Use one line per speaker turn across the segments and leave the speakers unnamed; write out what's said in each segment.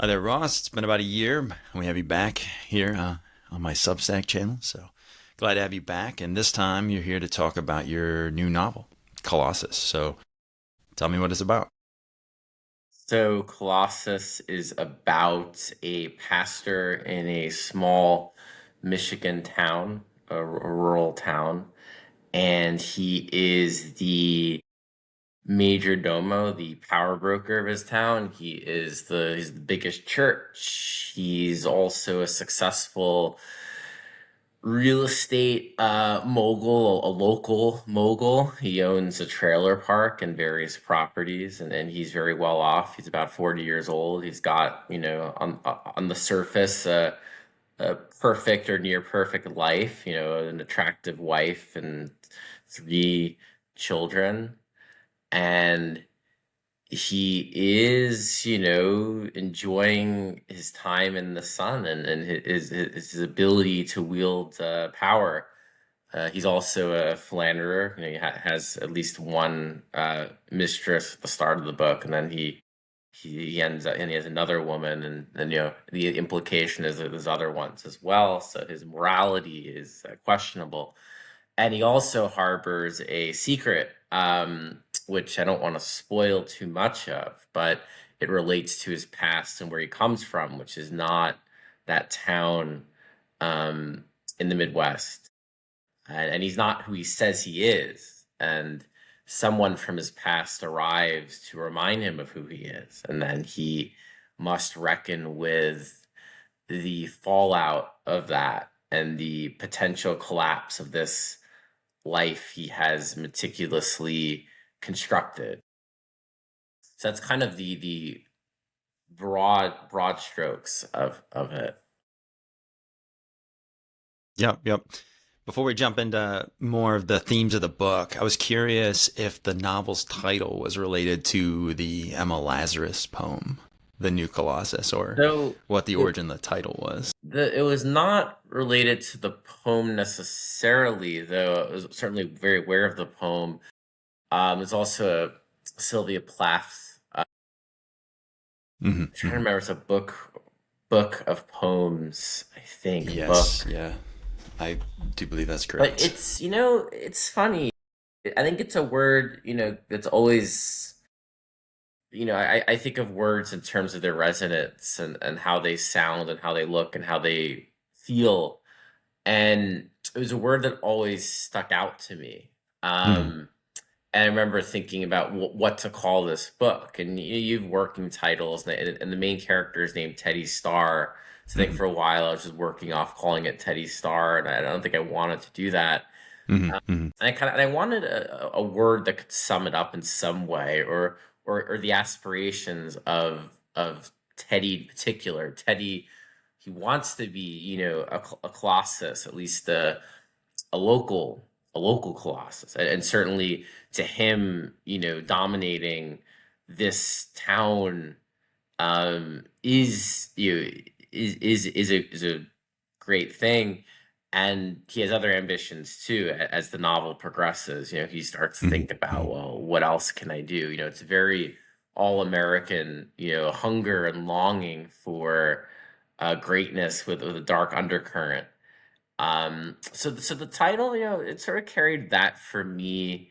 Hi there, Ross. It's been about a year, and we have you back here on my Substack channel. So glad to have you back. And this time you're here to talk about your new novel, Colossus. So tell me what it's about.
So, Colossus is about a pastor in a small Michigan town, a rural town, and he is the major domo, the power broker of his town. He's the biggest church. He's also a successful real estate mogul, a local mogul. He owns a trailer park and various properties, and he's very well off. He's about 40 years old. He's got, on the surface, a perfect or near perfect life, an attractive wife and three children. And he is, enjoying his time in the sun and his ability to wield power. He's also a philanderer. He has at least one mistress at the start of the book, and then he ends up and he has another woman, and the implication is that there's other ones as well. So his morality is questionable, and he also harbors a secret, which I don't want to spoil too much of, but it relates to his past and where he comes from, which is not that town um, in the Midwest. And he's not who he says he is. And someone from his past arrives to remind him of who he is. And then he must reckon with the fallout of that and the potential collapse of this life he has meticulously constructed. So that's kind of the broad strokes of it.
Yep, yep. Before we jump into more of the themes of the book, I was curious if the novel's title was related to the Emma Lazarus poem, The New Colossus, or
So
what the
it,
origin of the title was.
it was not related to the poem necessarily, though I was certainly very aware of the poem. There's also a Sylvia Plath.
Hmm,
I'm trying to
hmm.
remember. It's a book of poems, I think.
Yes,
Book,
yeah, I do believe that's
but
correct.
it's funny. I think it's a word, that's always, I think of words in terms of their resonance and how they sound and how they look and how they feel. And it was a word that always stuck out to me.
Mm,
And I remember thinking about what to call this book. And you've working titles, and the main character is named Teddy Star. So I think
hmm,
for a while I was just working off calling it Teddy Star, and I don't think I wanted to do that.
hmm, hmm.
And I wanted a word that could sum it up in some way, or the aspirations of Teddy in particular. Teddy, he wants to be, a Colossus, at least a local a local Colossus, and certainly to him, dominating this town is is a great thing. And he has other ambitions too. As the novel progresses, he starts to
Mhm,
think about,
mhm.
well, what else can I do? It's very all American, hunger and longing for greatness with a dark undercurrent. So the title, it sort of carried that for me.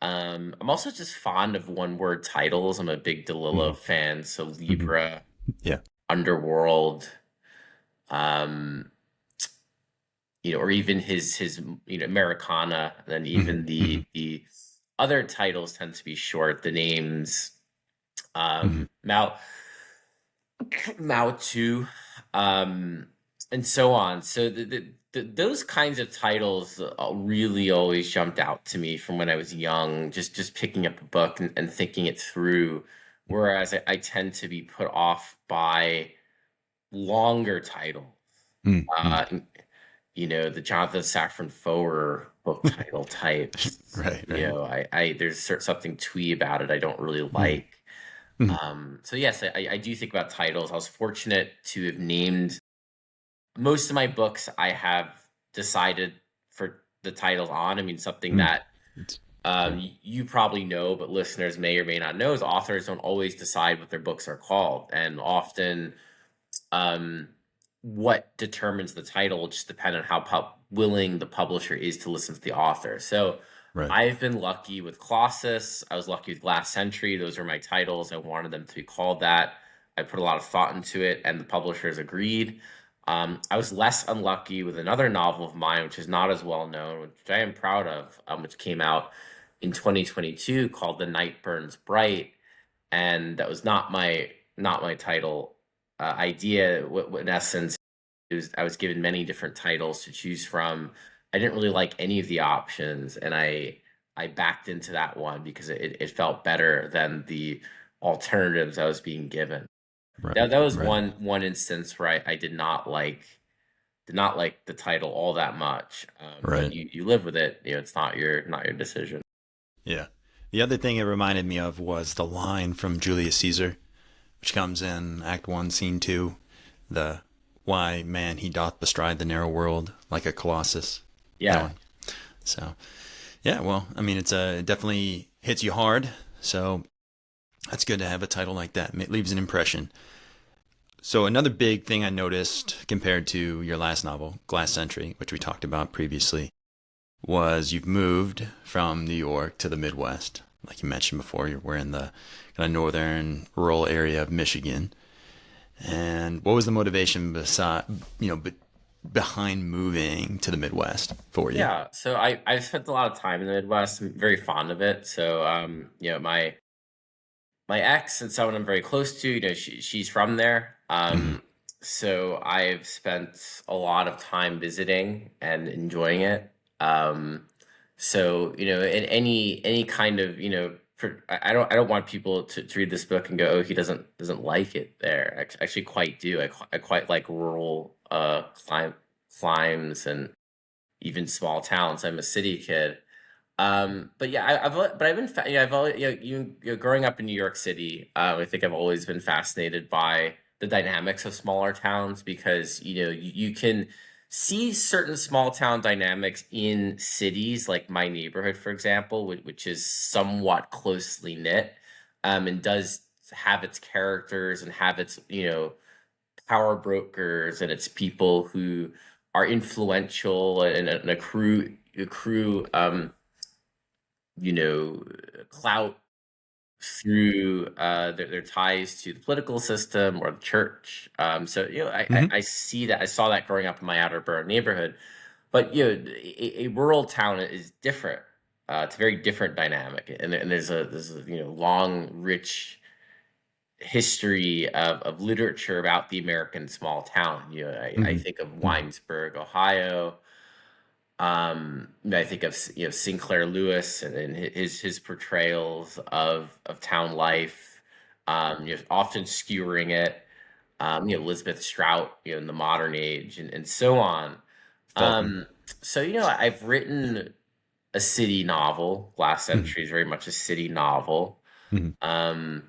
I'm also just fond of one word titles. I'm a big DeLillo
Mhm,
fan, so
mhm.
Libra,
Yeah.
Underworld, um, or even his Americana, and then
Mhm,
even
mhm,
the other titles tend to be short. The names,
mhm,
Mao Mao Tzu, um, and so on. So those kinds of titles really always jumped out to me from when I was young, just picking up a book and thinking it through. Whereas I tend to be put off by longer titles.
mhm, mhm.
Uh, the Jonathan Safran Foer book title types.
Right, right.
I there's something twee about it I don't really
Mhm,
like.
mhm,
So yes, I do think about titles. I was fortunate to have named most of my books. I have decided for the titles on. I mean, something
mhm.
that
Yeah.
You probably know, but listeners may or may not know, is authors don't always decide what their books are called, and often um, what determines the title will just depend on how willing the publisher is to listen to the author. So
Right.
I've been lucky with Colossus. I was lucky with Last Century. Those are my titles. I wanted them to be called that. I put a lot of thought into it, and the publishers agreed. I was less unlucky with another novel of mine, which is not as well known, which I am proud of, which came out in 2022, called The Night Burns Bright, and that was not my title idea. In essence, I was given many different titles to choose from. I didn't really like any of the options, and I backed into that one because it felt better than the alternatives I was being given.
Right.
That was
Right.
one instance where I did not like the title all that much. But
Right.
you live with it. It's not your decision.
Yeah. The other thing it reminded me of was the line from Julius Caesar, which comes in Act 1, Scene 2. The why man he doth bestride the narrow world like a colossus. That
Yeah.
one. So yeah, well, I mean, it definitely hits you hard. So that's good to have a title like that. It leaves an impression. So another big thing I noticed compared to your last novel, Glass Century, which we talked about previously, was you've moved from New York to the Midwest. Like you mentioned before, we're in the kind of northern rural area of Michigan. And what was the motivation behind moving to the Midwest for you?
Yeah, so I've spent a lot of time in the Midwest. I'm very fond of it. So my ex and someone I'm very close to, she's from there.
Mm-hmm.
So I've spent a lot of time visiting and enjoying it. So in any kind of I don't want people to read this book and go, oh, he doesn't like it there. Actually, quite do. I quite like rural climes and even small towns. I'm a city kid. But yeah, but I've been, I've always, growing up in New York City, I think I've always been fascinated by the dynamics of smaller towns because, you can see certain small town dynamics in cities, like my neighborhood, for example, which is somewhat closely knit, and does have its characters and have its, power brokers and its people who are influential and accrue you know, clout through their ties to the political system or the church. So
Mm-hmm.
I see that. I saw that growing up in my outer borough neighborhood. But a rural town is different. It's a very different dynamic, and there's a long, rich history of literature about the American small town. I
Mm-hmm.
think of
Mm-hmm.
Winesburg, Ohio. I think of Sinclair Lewis and his portrayals of town life, often skewering it. Elizabeth Strout, in the modern age, and so on.
Fulton.
Um, so I've written a city novel. Last
Mm-hmm.
Century is very much a city novel.
Mm-hmm.
Um,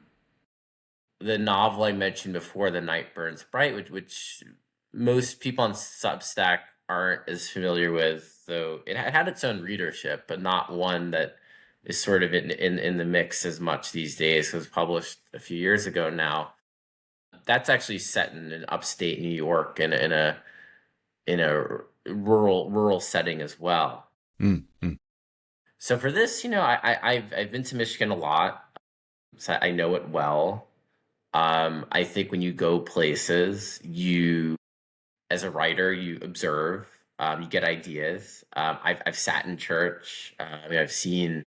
the novel I mentioned before, The Night Burns Bright, which most people on Substack aren't as familiar with, though it had its own readership, but not one that is sort of in the mix as much these days. It was published a few years ago now. That's actually set in an upstate New York in a rural setting as well.
Mm-hmm.
So for this, I've been to Michigan a lot, so I know it well. I think when you go places, as a writer, you observe, you get ideas. I've sat in church. I've seen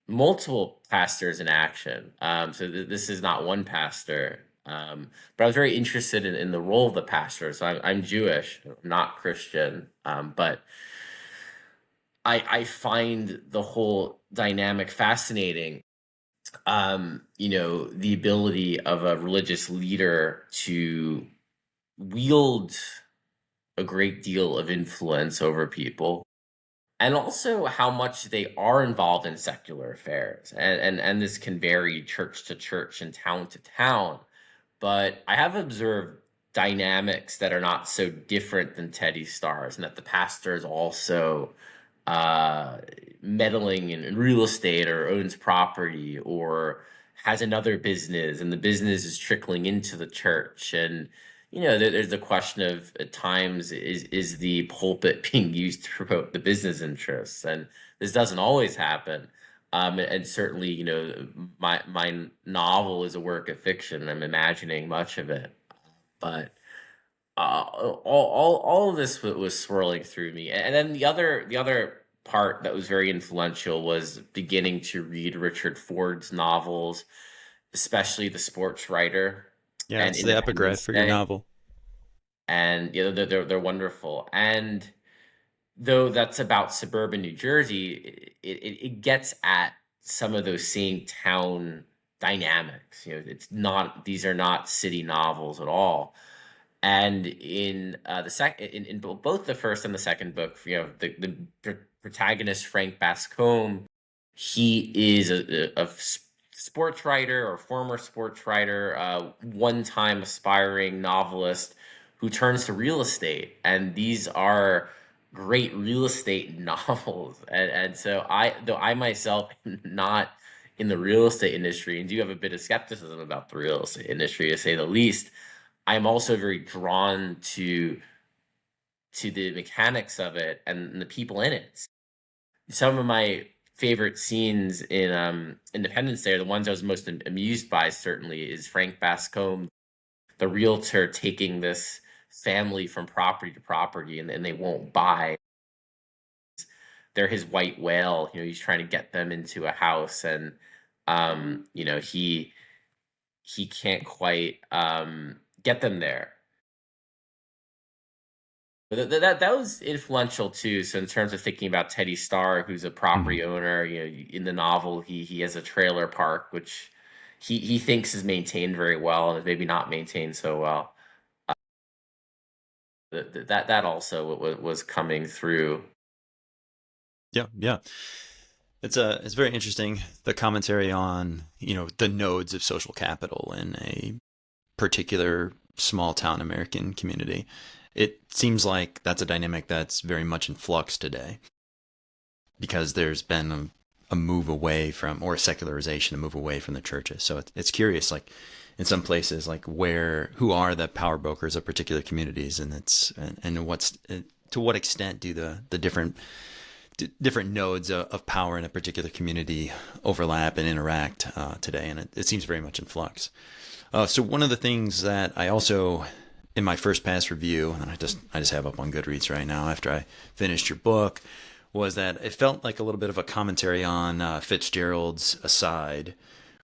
multiple pastors in action. So this is not one pastor. But I was very interested in the role of the pastor. So I'm Jewish, not Christian. But I find the whole dynamic fascinating. The ability of a religious leader to wield a great deal of influence over people, and also how much they are involved in secular affairs. And this can vary church to church and town to town. But I have observed dynamics that are not so different than Teddy Stars, and that the pastor is also uh, meddling in real estate or owns property or has another business, and the business is trickling into the church. And there's the question of, at times, is the pulpit being used to promote the business interests? And this doesn't always happen. And certainly, my novel is a work of fiction. I'm imagining much of it, but all of this was swirling through me. And then the other part that was very influential was beginning to read Richard Ford's novels, especially The Sports Writer
Yeah,
and
it's the epigraph
Independence
for your
Day.
novel.
And they're wonderful. And though that's about suburban New Jersey, it gets at some of those same town dynamics. It's not these are not city novels at all. And in the second, in both the first and the second book, the protagonist, Frank Bascombe, he is a sports writer, or former sports writer, one-time aspiring novelist who turns to real estate, and these are great real estate novels. And so, though I myself am not in the real estate industry and do have a bit of skepticism about the real estate industry, to say the least, I'm also very drawn to the mechanics of it and the people in it. Some of my favorite scenes in Independence Day, are the ones I was most amused by, certainly, is Frank Bascombe, the realtor, taking this family from property to property, and they won't buy. They're his white whale. He's trying to get them into a house, and he can't quite get them there. But that was influential too. So in terms of thinking about Teddy Starr, who's a
Hmm.
property owner, in the novel, he has a trailer park, which he thinks is maintained very well, and is maybe not maintained so well. That also was coming through.
Yeah, yeah. It's very interesting, the commentary on, the nodes of social capital in a particular small town American community. It seems like that's a dynamic that's very much in flux today, because there's been a move away from, or a secularization, a move away from the churches. So it's curious, like in some places, like who are the power brokers of particular communities, and what's, to what extent do the different nodes of power in a particular community overlap and interact today, and it seems very much in flux. So one of the things that I also, in my first pass review, and I just have up on Goodreads right now after I finished your book, was that it felt like a little bit of a commentary on Fitzgerald's Aside,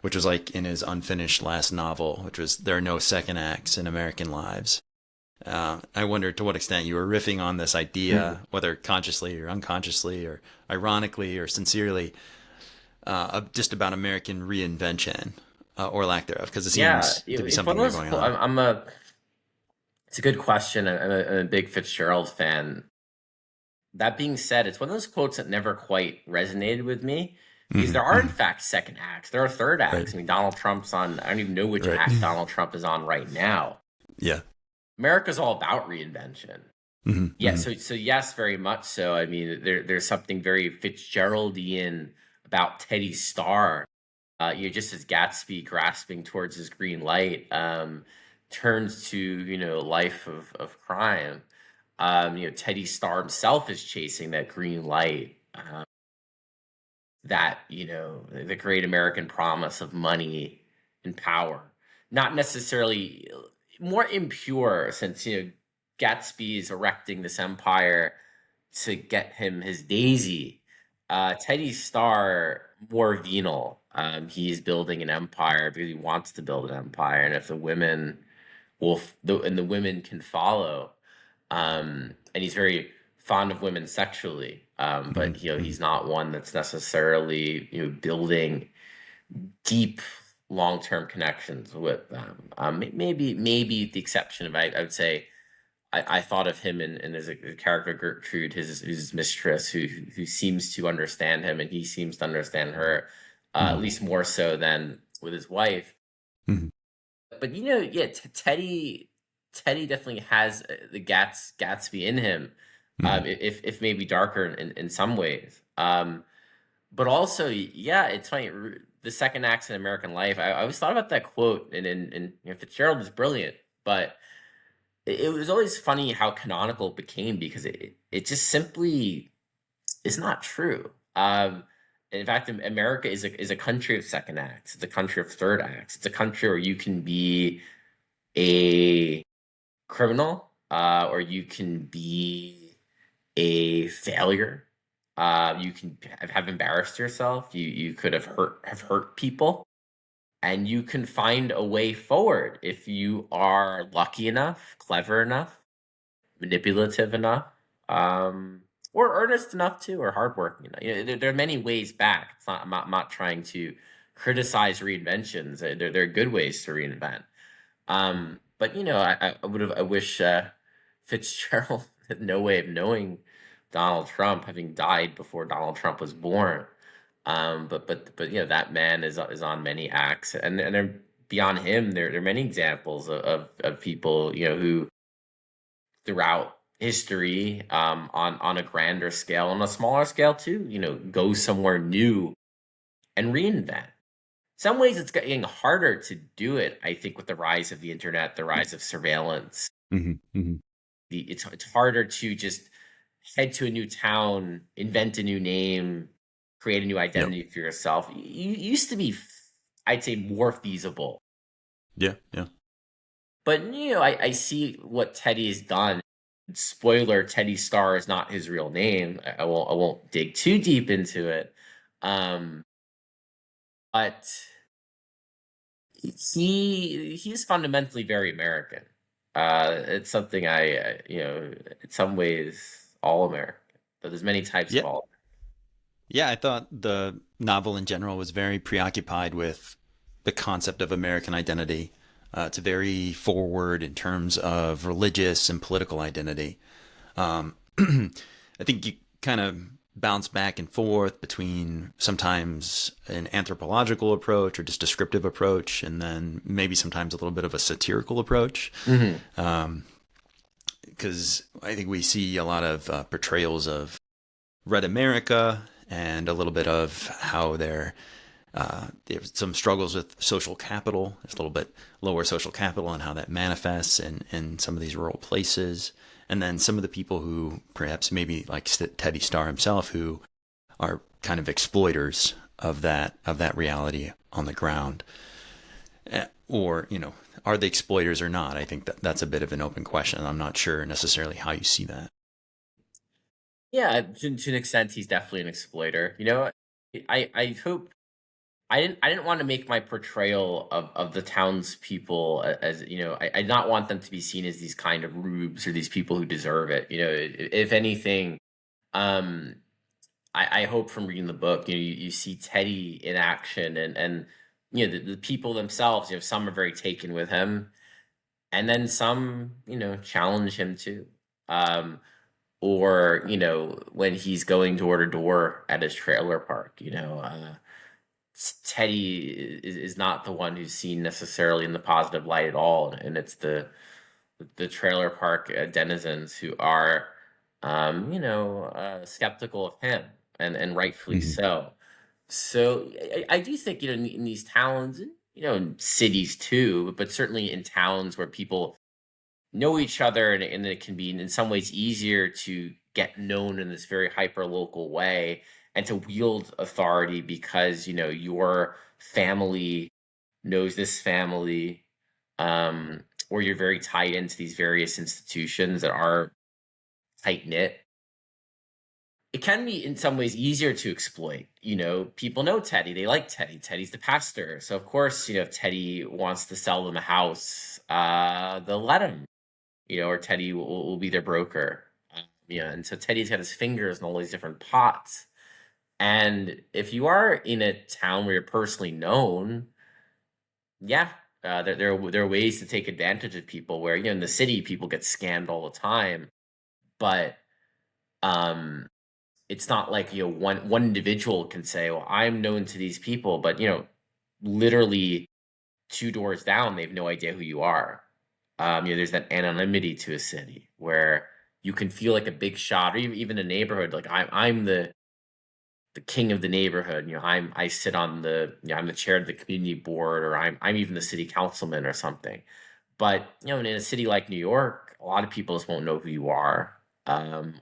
which was like in his unfinished last novel, which was There Are No Second Acts in American Lives. I wonder to what extent you were riffing on this idea, whether consciously or unconsciously or ironically or sincerely, just about American reinvention, or lack thereof, because it
Yeah,
seems to be
it's one
something
of
new
those.
going on.
It's a good question. I'm a big Fitzgerald fan. That being said, it's one of those quotes that never quite resonated with me, because
Hmm.
there are, in
Hmm.
fact, second acts. There are third
Right.
acts. I mean, Donald Trump's on. I don't even know which
Right.
act Donald Trump is on right now.
Yeah.
America's all about reinvention.
Hmm.
Yeah,
Hmm.
so yes, very much so. I mean, there's something very Fitzgeraldian about Teddy Starr. Just as Gatsby, grasping towards his green light, turns to life of crime. Teddy Starr himself is chasing that green light. That the great American promise of money and power, not necessarily more impure, since Gatsby is erecting this empire to get him his daisy. Teddy Starr, more venal. He's building an empire because he wants to build an empire, and if the women and the women can follow. And he's very fond of women sexually,
Hmm.
but
Hmm.
he's not one that's necessarily building deep long-term connections with them. Maybe the exception of, I would say, I thought of him, and there's a character, Gertrude, his mistress, who seems to understand him, and he seems to understand her, at
Hmm.
least more so than with his wife.
Hmm.
But yeah, Teddy definitely has the Gatsby in him.
Hmm.
if maybe darker in some ways. But also, yeah, it's funny. The second acts in American life. I always thought about that quote, and Fitzgerald is brilliant, but it was always funny how canonical it became because it just simply is not true. In fact, America is a country of second acts. It's a country of third acts. It's a country where you can be a criminal, or you can be a failure. You can have embarrassed yourself. You could have hurt people, and you can find a way forward if you are lucky enough, clever enough, manipulative enough, um, or earnest enough too, or hardworking enough. There are many ways back. It's not. I'm not trying to criticize reinventions. There are good ways to reinvent. But I wish Fitzgerald had no way of knowing Donald Trump, having died before Donald Trump was born. But that man is on many acts, and there, beyond him, there are many examples of people who throughout history, on a grander scale, on a smaller scale too, go somewhere new and reinvent. Some ways it's getting harder to do it, I think, with the rise of the internet, the rise of surveillance.
Hmm. Hmm.
It's harder to just head to a new town, invent a new name, create a new
Yep.
identity for yourself. Used to be, I'd say, more feasible.
Yeah. Yeah.
But I see what Teddy has done. Spoiler: Teddy Starr is not his real name. I won't dig too deep into it. Um, but he's fundamentally very American. It's something in some ways, all American, but there's many types of
Yeah.
all.
Yeah. I thought the novel in general was very preoccupied with the concept of American identity. It's very forward in terms of religious and political identity. I think you kind of bounce back and forth between sometimes an anthropological approach or just descriptive approach, and then maybe sometimes a little bit of a satirical approach.
Hmm.
Because I think we see a lot of portrayals of Red America and a little bit of how there's some struggles with social capital. There's a little bit lower social capital and how that manifests in some of these rural places. And then some of the people who perhaps maybe like Teddy Starr himself, who are kind of exploiters of that reality on the ground. Or, are they exploiters or not? I think that's a bit of an open question. I'm not sure necessarily how you see that.
Yeah, to an extent, he's definitely an exploiter. I hope I didn't want to make my portrayal of the townspeople as I did not want them to be seen as these kind of rubes or these people who deserve it. If anything, um, I hope from reading the book, you see Teddy in action, and the people themselves. Some are very taken with him, and then some challenge him too. Um, or when he's going door to door at his trailer park, Teddy is not the one who's seen necessarily in the positive light at all, and it's the trailer park denizens who are, skeptical of him, and rightfully
Mm-hmm.
so. So I do think in these towns, in cities too, but certainly in towns where people know each other, and it can be in some ways easier to get known in this very hyper local way and to wield authority because your family knows this family, or you're very tied into these various institutions that are tight knit. It can be in some ways easier to exploit. People know Teddy, they like Teddy's the pastor, so of course if Teddy wants to sell them a house, they'll let him, or Teddy will be their broker. Yeah, and so Teddy's got his fingers in all these different pots. And if you are in a town where you're personally known, yeah, there are ways to take advantage of people. Where in the city people get scammed all the time, but um, it's not like one individual can say, "Well, I'm known to these people," but literally two doors down, they have no idea who you are. There's that anonymity to a city where you can feel like a big shot, or even a neighborhood. Like I'm the king of the neighborhood. I sit on I'm the chair of the community board, or I'm even the city councilman or something. But in a city like New York, a lot of people just won't know who you are,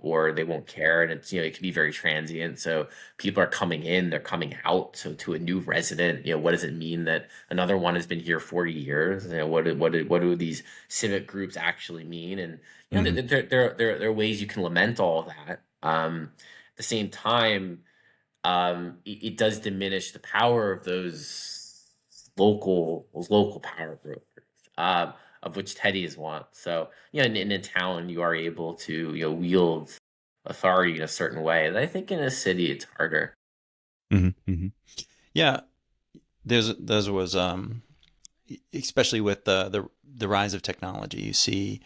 or they won't care, and it can be very transient. So people are coming in, they're coming out. So to a new resident, what does it mean that another one has been here 40 years? What do these civic groups actually mean? And
Hmm.
there are ways you can lament all of that. At the same time, it does diminish the power of those local power brokers, of which Teddy is one. So in a town, you are able to wield authority in a certain way, and I think in a city it's harder.
Hmm. Hmm. Yeah, there's was especially with the rise of technology, you see,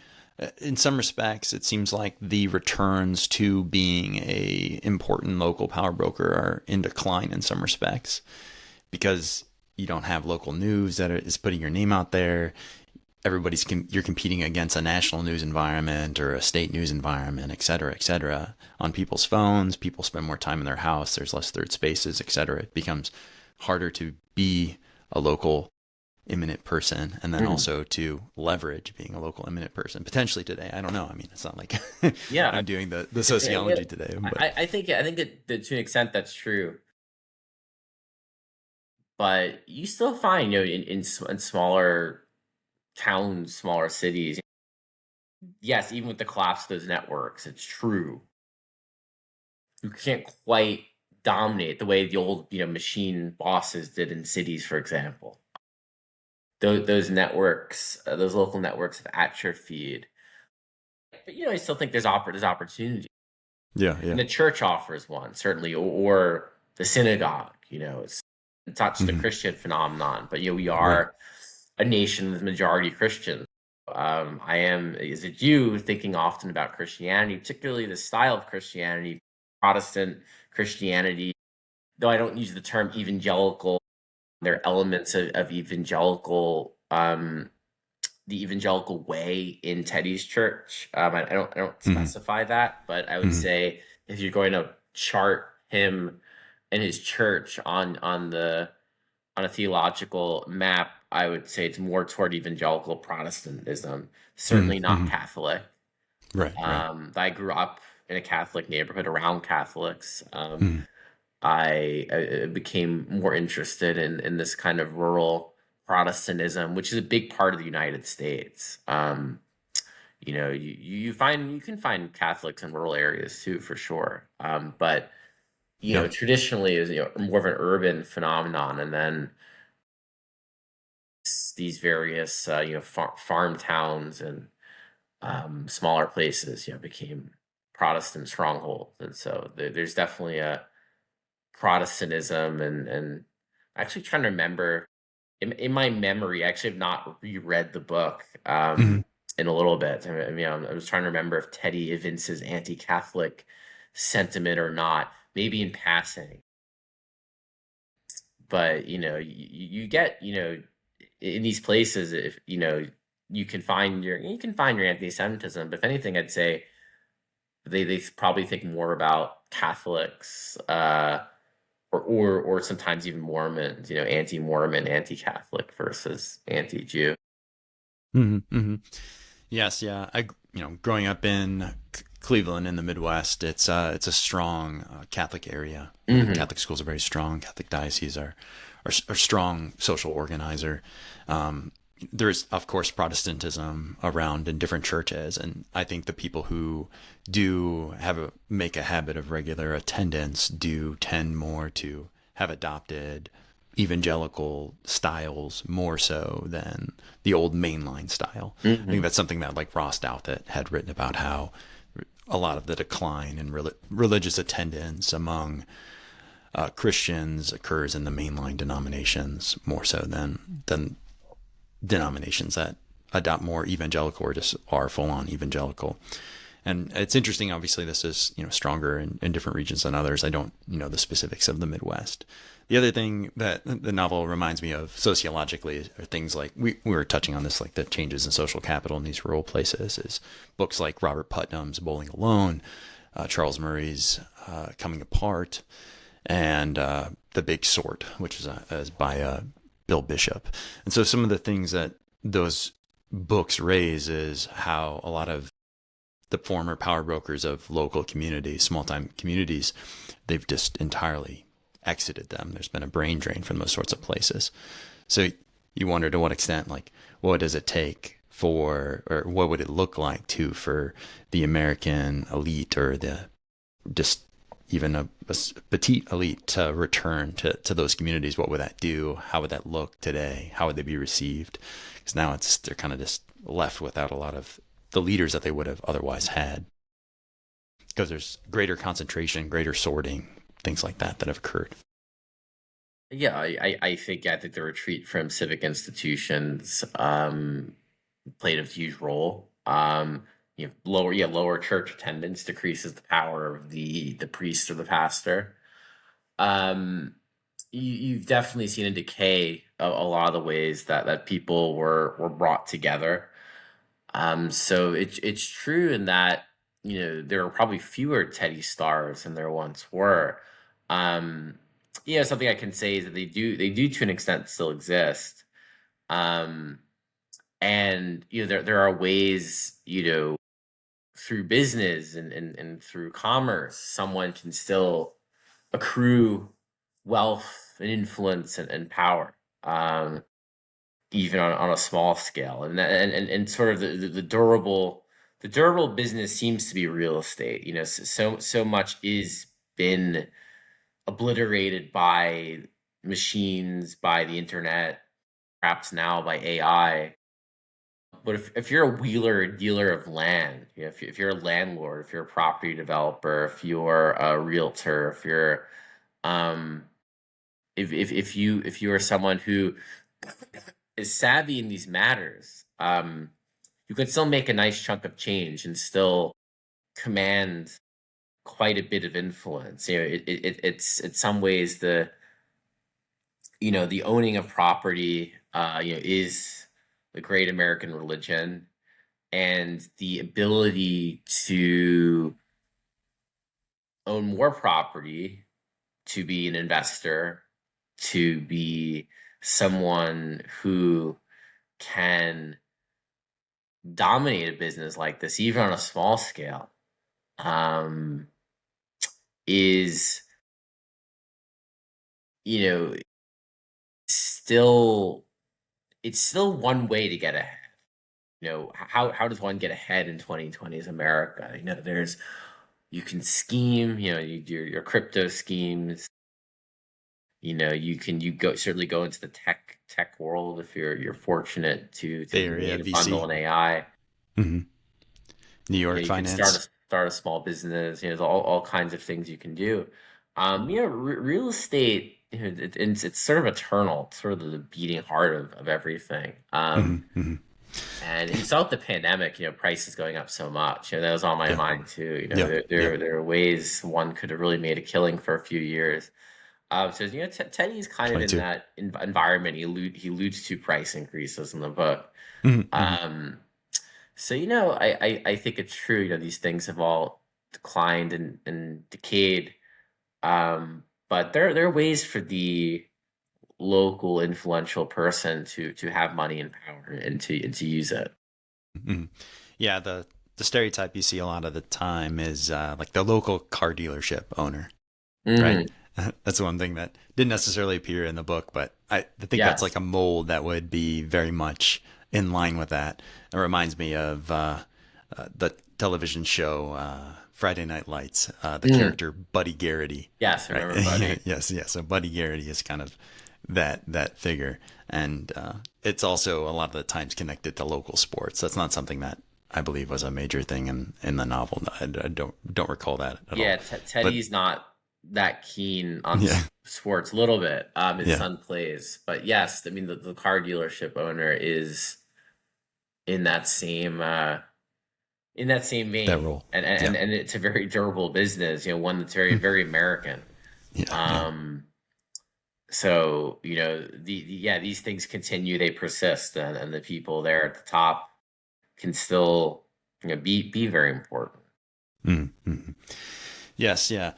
in some respects, it seems like the returns to being a important local power broker are in decline in some respects because you don't have local news that is putting your name out there. You're competing against a national news environment or a state news environment, et cetera, on people's phones. People spend more time in their house. There's less third spaces, et cetera. It becomes harder to be a local imminent person and then
Mhm.
also to leverage being a local imminent person potentially today. I don't know. I mean, it's not like
Yeah,
I'm doing the
yeah,
sociology today, but
I think that to an extent that's true, but you still find in smaller towns, smaller cities. Yes, even with the collapse of those networks, it's true you can't quite dominate the way the old machine bosses did in cities, for example. Those networks, those local networks have atrophied. But I still think there's opportunity,
yeah,
and
yeah.
the church offers one certainly, or the synagogue. It's not just a
Hmm.
Christian phenomenon, but we
Right.
are a nation with majority Christian. I am, as a Jew, thinking often about Christianity, particularly the style of Christianity, Protestant Christianity. Though I don't use the term evangelical, there are elements of evangelical, the evangelical way in Teddy's church. I don't
Hmm.
specify that, but I would
Hmm.
say if you're going to chart him and his church on a theological map, I would say it's more toward evangelical Protestantism,
Hmm.
certainly not
Hmm.
Catholic.
Right, right.
I grew up in a Catholic neighborhood around Catholics.
Hmm.
I became more interested in this kind of rural Protestantism, which is a big part of the United States. You can find Catholics in rural areas too, for sure. But
Yeah.
traditionally is more of an urban phenomenon, and then these various farm towns and smaller places became Protestant strongholds, and so there's definitely a Protestantism, and actually trying to remember in my memory. I actually have not reread the book
Hmm.
in a little bit. I was trying to remember if Teddy evinces anti-Catholic sentiment or not, maybe in passing. But you get in these places, if you can find your anti-Semitism. But if anything, I'd say they probably think more about Catholics. Or sometimes even Mormons, anti-Mormon, anti-Catholic versus anti-Jew.
Hmm. Hmm. Yes, yeah. Growing up in Cleveland in the Midwest, it's a strong Catholic area.
Hmm.
Catholic schools are very strong. Catholic dioceses are strong social organizer. Um, there is, of course, Protestantism around in different churches, and I think the people who do make a habit of regular attendance do tend more to have adopted evangelical styles more so than the old mainline style. I think
Hmm.
that's something that like Ross Douthat had written about how a lot of the decline in religious attendance among Christians occurs in the mainline denominations more so than denominations that adopt more evangelical or just are full on evangelical. And it's interesting. Obviously, this is stronger in different regions than others. I don't know the specifics of the Midwest. The other thing that the novel reminds me of sociologically are things like we were touching on this, like the changes in social capital in these rural places. Is books like Robert Putnam's Bowling Alone, Charles Murray's Coming Apart, and The Big Sort, which is by Bill Bishop. And so some of the things that those books raise is how a lot of the former power brokers of local communities, small time communities, they've just entirely exited them. There's been a brain drain from those sorts of places. So you wonder to what extent, like, what does it take for, or what would it look like to, for the American elite or the just even a petite elite to return to those communities? What would that do? How would that look today? How would they be received? Because now they're kind of just left without a lot of the leaders that they would have otherwise had, because there's greater concentration, greater sorting, things like that have occurred.
Yeah, I think the retreat from civic institutions played a huge role. Lower church attendance decreases the power of the priest or the pastor. You've definitely seen a decay of a lot of the ways that people were brought together. So it's true in that there are probably fewer Teddy stars than there once were. Um, Something I can say is that they do to an extent still exist. Um, and there are ways through business and through commerce someone can still accrue wealth and influence and power. Even on a small scale, and sort of the durable business seems to be real estate. So much is been obliterated by machines, by the internet, perhaps now by AI. But if you're a wheeler or dealer of land, if you're a landlord, if you're a property developer, if you're a realtor, um if you are someone who is savvy in these matters, you can still make a nice chunk of change and still command quite a bit of influence. It's in some ways the owning of property, is the great American religion, and the ability to own more property, to be an investor, to be someone who can dominate a business like this, even on a small scale, um, is you know still it's still one way to get ahead. How does one get ahead in 2020's America? There's you can scheme. You do your crypto schemes. You go certainly go into the tech world if you're fortunate to
Bay
be
Area
made a bundle
VC.
in AI.
Hmm. New York
You can start
finance.
a small business. There's all kinds of things you can do. Real estate, it's sort of eternal. It's sort of the beating heart of everything.
Hmm. Hmm.
And you saw with the pandemic, prices going up so much. That was on my
Yeah.
mind too.
Yeah. Yeah.
There are ways one could have really made a killing for a few years. So Teddy's kind of in
22.
that environment. He alludes to price increases in the book.
Hmm. Hmm.
Um, so I think it's true. These things have all declined and decayed. But there are ways for the local influential person to have money and power and to use it.
Hmm. Yeah. The stereotype you see a lot of the time is like the local car dealership owner, right?
Hmm.
That's one thing that didn't necessarily appear in the book, but I think that's like
Yes.
a mold that would be very much in line with that. It reminds me of the television show Friday Night Lights, the
Mm.
character Buddy Garrity,
Yes, I
right?
remember, buddy.
Yes, yes. So Buddy Garrity is kind of that figure, and it's also a lot of the times connected to local sports. That's not something that I believe was a major thing in the novel. I don't recall that at
Yeah,
all. But
Teddy's not that keen on
yeah,
sports. A little bit. His
yeah.
son plays, but yes, I mean the car dealership owner is in that same in that same
that
vein,
role.
and
Yeah.
and it's a very durable business, one that's very,
Hmm.
very American.
Yeah. Yeah.
Um, so yeah, these things continue, they persist, and the people there at the top can still be very important.
Mm-hmm. Yes. Yeah.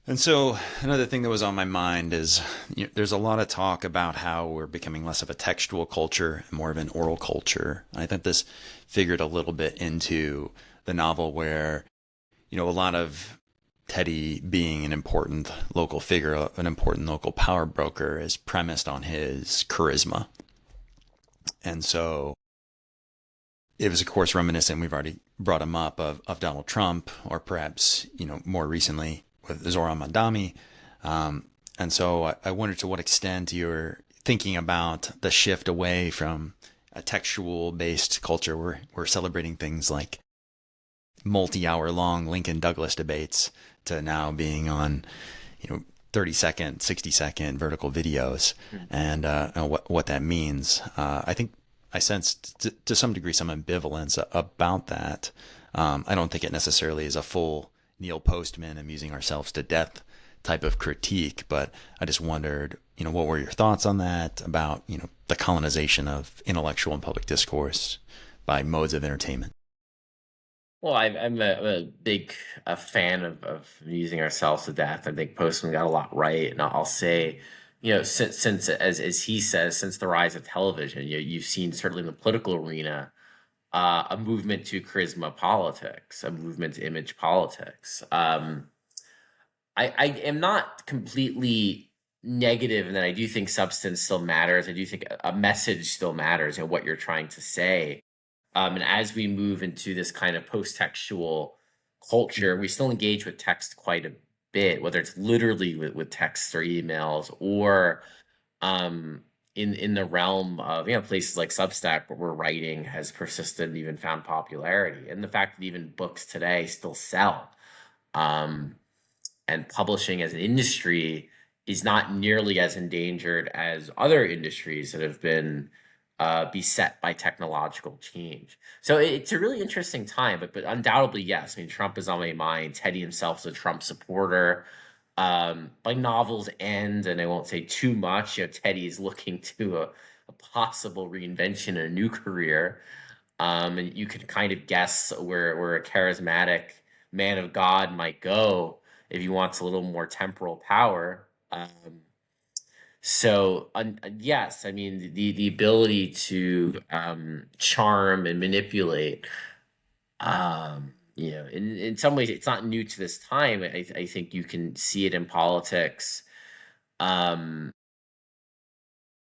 And so another thing that was on my mind is there's a lot of talk about how we're becoming less of a textual culture and more of an oral culture. I think this figured a little bit into the novel where, a lot of Teddy being an important local figure, an important local power broker is premised on his charisma. And so it was, of course, reminiscent, we've already brought him up, of Donald Trump, or perhaps, more recently with Zoran Mandami. And so I wondered to what extent you're thinking about the shift away from a textual based culture where we're celebrating things like multi-hour long Lincoln Douglas debates to now being on, 30-second, 60-second vertical videos, and what that means. I think I sensed to some degree some ambivalence about that. I don't think it necessarily is a full Neil Postman amusing ourselves to death type of critique, but I just wondered, what were your thoughts on that about, the colonization of intellectual and public discourse by modes of entertainment?
Well, I'm a big fan of using ourselves to death. I think Postman got a lot right, and I'll say, since as he says, since the rise of television, you've seen certainly in the political arena a movement to charisma politics, a movement to image politics. I am not completely negative in that I do think substance still matters. I do think a message still matters, what you're trying to say. And as we move into this kind of post-textual culture, we still engage with text quite a bit, whether it's literally with texts or emails, or um, in the realm of places like Substack, where writing has persisted and even found popularity, and the fact that even books today still sell. Um, and publishing as an industry is not nearly as endangered as other industries that have been beset by technological change. So it's a really interesting time, but undoubtedly, yes. I mean, Trump is on my mind. Teddy himself is a Trump supporter. By novel's end, and I won't say too much, Teddy is looking to a possible reinvention, a new career. And you could kind of guess where a charismatic man of God might go if he wants a little more temporal power. Yes, I mean the ability to charm and manipulate. In some ways, it's not new to this time. I think you can see it in politics um,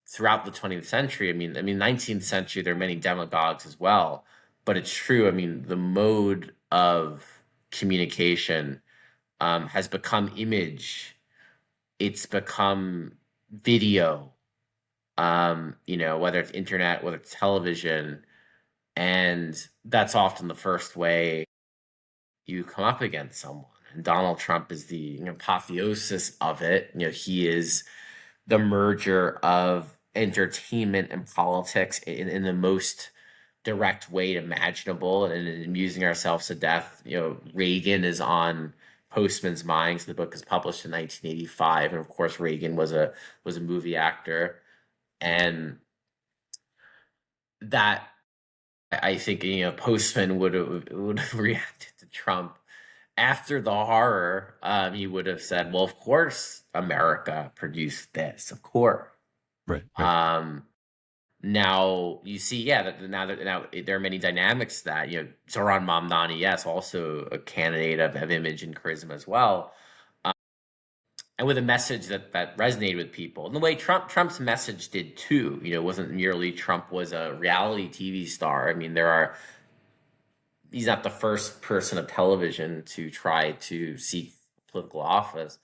throughout the 20th century. I mean, 19th century, there are many demagogues as well, but it's true. I mean, the mode of communication has become image. It's become video. Whether it's internet, whether it's television, and that's often the first way you come up against someone. And Donald Trump is the apotheosis of it. He is the merger of entertainment and politics in the most direct way imaginable, and in amusing ourselves to death. Reagan is on Postman's minds. The book is published in 1985, and of course, Reagan was a movie actor, and that I think Postman would have reacted to Trump after the horror. He would have said, "Well, of course, America produced this, of course."
Right. Right.
Um, Now you see, yeah, that now there are many dynamics to that. Zoran Mamdani, yes, also a candidate of image and charisma as well, and with a message that resonated with people. And the way Trump's message did too. It wasn't merely Trump was a reality TV star. I mean, he's not the first person of television to try to seek political office.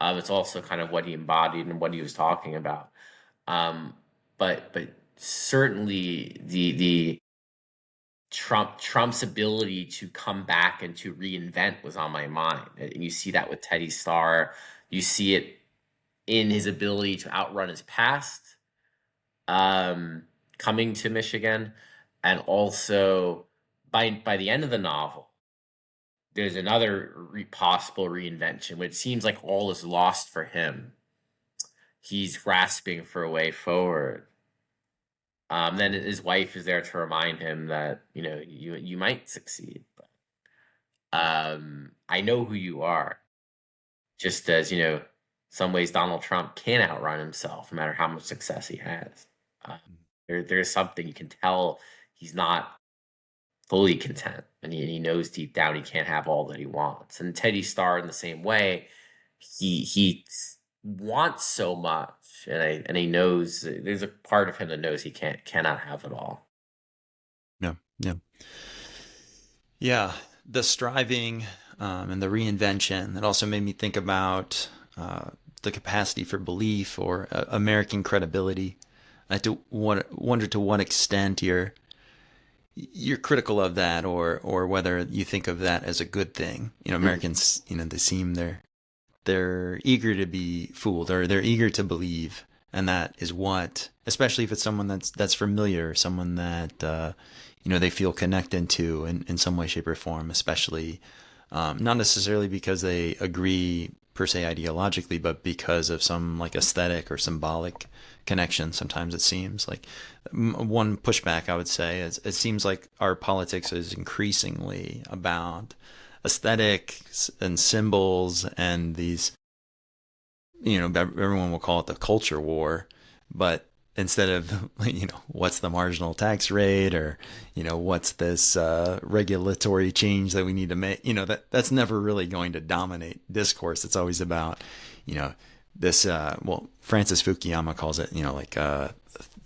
It's also kind of what he embodied and what he was talking about. Um, but certainly the Trump's ability to come back and to reinvent was on my mind. And you see that with Teddy Starr. You see it in his ability to outrun his past, um, coming to Michigan, and also by the end of the novel, there's another possible reinvention, which seems like all is lost for him. He's grasping for a way forward. Then his wife is there to remind him that you might succeed, but I know who you are. Just as some ways Donald Trump can't outrun himself, no matter how much success he has. Uh, there's something you can tell he's not fully content, and he knows deep down he can't have all that he wants. And Teddy Starr, in the same way, he wants so much, and he knows there's a part of him that knows he cannot have it all.
Yeah, yeah, yeah. The striving and the reinvention. It also made me think about the capacity for belief or American credibility. I to wonder to what extent you're critical of that, or whether you think of that as a good thing. Americans, they seem they're eager to be fooled, or they're eager to believe, and that is what, especially if it's someone that's familiar, someone that they feel connected to in some way, shape, or form. Especially not necessarily because they agree per se ideologically, but because of some like aesthetic or symbolic connection. Sometimes it seems like one pushback I would say is it seems like our politics is increasingly about aesthetics and symbols and these, everyone will call it the culture war, but instead of what's the marginal tax rate, or what's this regulatory change that we need to make, that's never really going to dominate discourse. It's always about this Francis Fukuyama calls it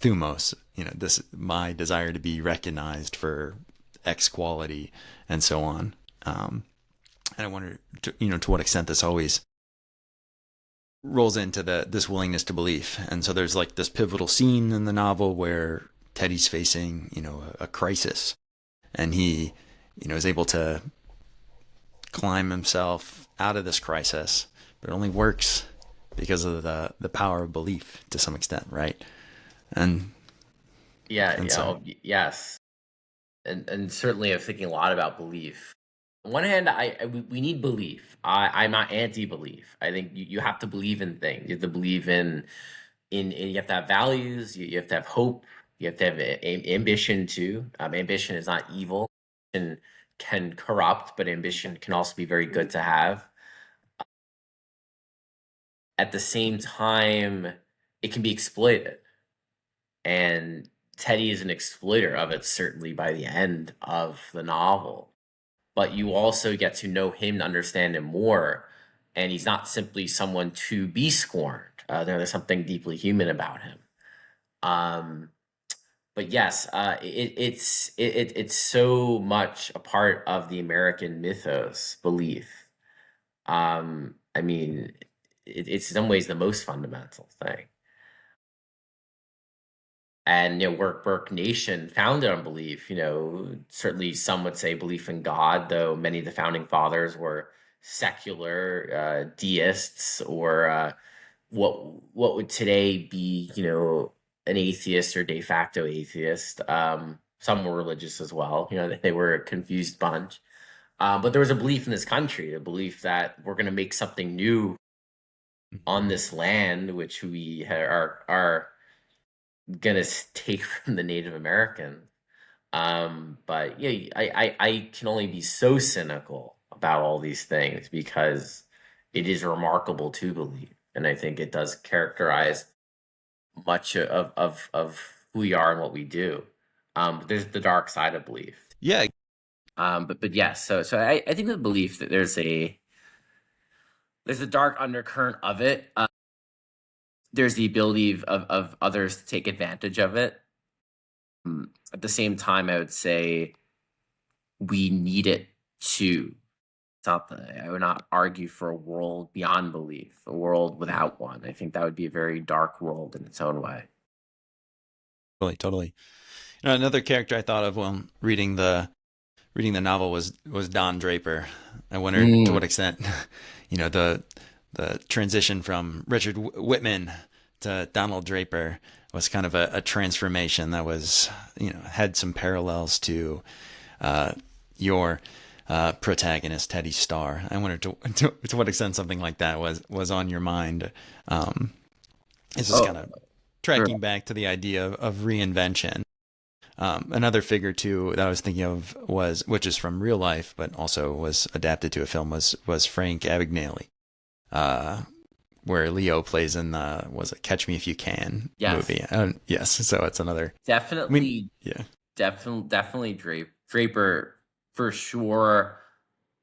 thumos, this my desire to be recognized for X quality and so on. And I wonder to what extent this always rolls into this willingness to believe. And so there's like this pivotal scene in the novel where Teddy's facing a crisis, and he is able to climb himself out of this crisis, but it only works because of the power of belief to some extent, right? And
Yes, and certainly I'm thinking a lot about belief. On one hand, we need belief. I'm not anti-belief. I think you have to believe in things. You have to believe in you have to have values. You have to have hope. You have to have ambition too. Ambition is not evil, and can corrupt, but ambition can also be very good to have. At the same time, it can be exploited, and Teddy is an exploiter of it. Certainly by the end of the novel, but you also get to know him and understand him more. And he's not simply someone to be scorned. There's something deeply human about him. Um, but yes, it's so much a part of the American mythos belief. I mean, it's in some ways the most fundamental thing. And Burke Nation founded on belief. Certainly some would say belief in God, though many of the founding fathers were secular deists, or what would today be an atheist or de facto atheist. Some were religious as well. They were a confused bunch. But there was a belief in this country, a belief that we're going to make something new on this land, which we are gonna take from the Native Americans. But yeah, I can only be so cynical about all these things because it is remarkable to believe, and I think it does characterize much of who we are and what we do. But there's the dark side of belief.
yeah.
But yes, so I think the belief that there's a dark undercurrent of it. There's the ability of others to take advantage of it. At the same time, I would say we need it too. I would not argue for a world beyond belief, a world without one. I think that would be a very dark world in its own way.
Totally, totally. Another character I thought of when reading the novel was Don Draper. I wondered to what extent, the transition from Richard Whitman to Donald Draper was kind of a transformation that was, had some parallels to your protagonist Teddy Starr. I wonder to what extent something like that was on your mind. It's just kind
Oh,
of
sure.
tracking back to the idea of reinvention. Another figure too that I was thinking of was, which is from real life, but also was adapted to a film, was Frank Abagnale, uh, where Leo plays in the was it Catch Me If You Can
Yes,
movie. Yes, so it's another. I mean,
definitely,
yeah.
definitely Draper for sure,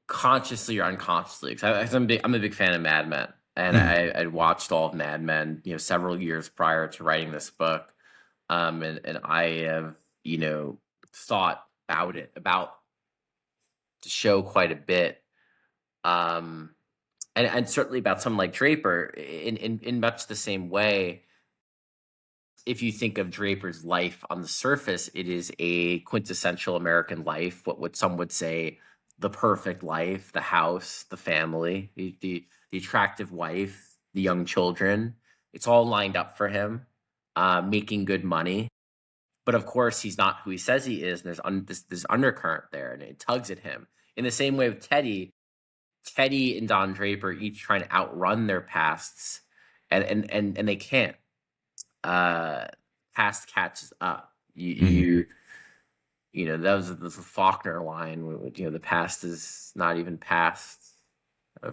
consciously or unconsciously. Because I'm a big fan of Mad Men, and
Mhm.
I'd watched all of Mad Men, several years prior to writing this book. And I have, thought about the show quite a bit. Um, and certainly about someone like Draper in much the same way. If you think of Draper's life on the surface, it is a quintessential American life, what some would say the perfect life, the house, the family, the attractive wife, the young children. It's all lined up for him, making good money. But of course, he's not who he says he is, and this undercurrent there, and it tugs at him. In the same way with Teddy, Teddy and Don Draper each trying to outrun their pasts, and they can't. Uh, Past catches up.
Mhm.
That was the Faulkner line. The past is not even past. I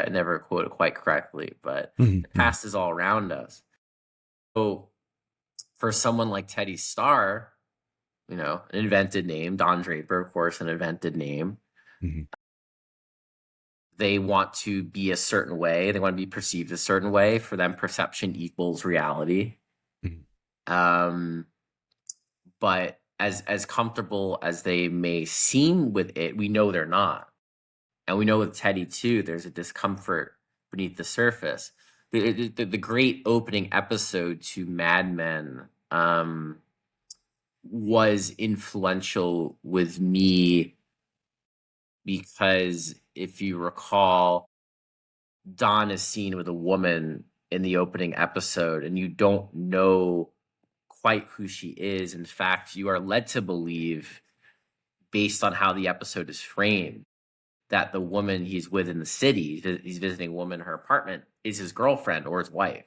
never quote it quite correctly, but
Mhm.
the
Mhm.
past is all around us. So for someone like Teddy Starr, an invented name, Don Draper, of course, an invented name.
Mhm.
They want to be a certain way. They want to be perceived a certain way. For them, perception equals reality.
Mhm.
Um, but as comfortable as they may seem with it, we know they're not. And we know with Teddy too, there's a discomfort beneath the surface. The great opening episode to Mad Men was influential with me because if you recall, Don is seen with a woman in the opening episode, and you don't know quite who she is. In fact, you are led to believe, based on how the episode is framed, that the woman he's with in the city, he's visiting a woman in her apartment, is his girlfriend or his wife.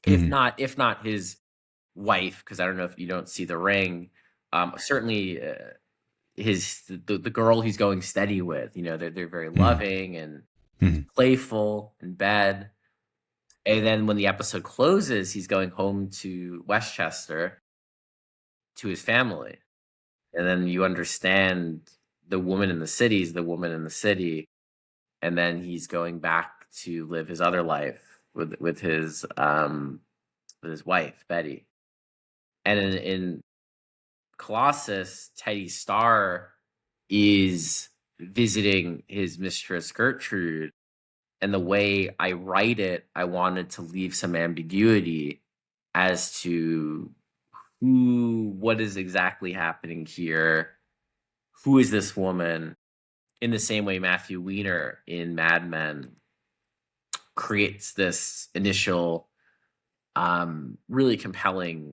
Mhm.
If not his wife, because I don't know if you don't see the ring. Certainly, the girl he's going steady with. They're very
Mhm.
loving and
Mhm.
playful in bed. And then when the episode closes, he's going home to Westchester to his family. And then you understand the woman in the city is the woman in the city. And then he's going back to live his other life with his wife, Betty. And in Colossus, Teddy Starr is visiting his mistress Gertrude. And the way I write it, I wanted to leave some ambiguity as to what is exactly happening here. Who is this woman? In the same way, Matthew Weiner in Mad Men creates this initial, really compelling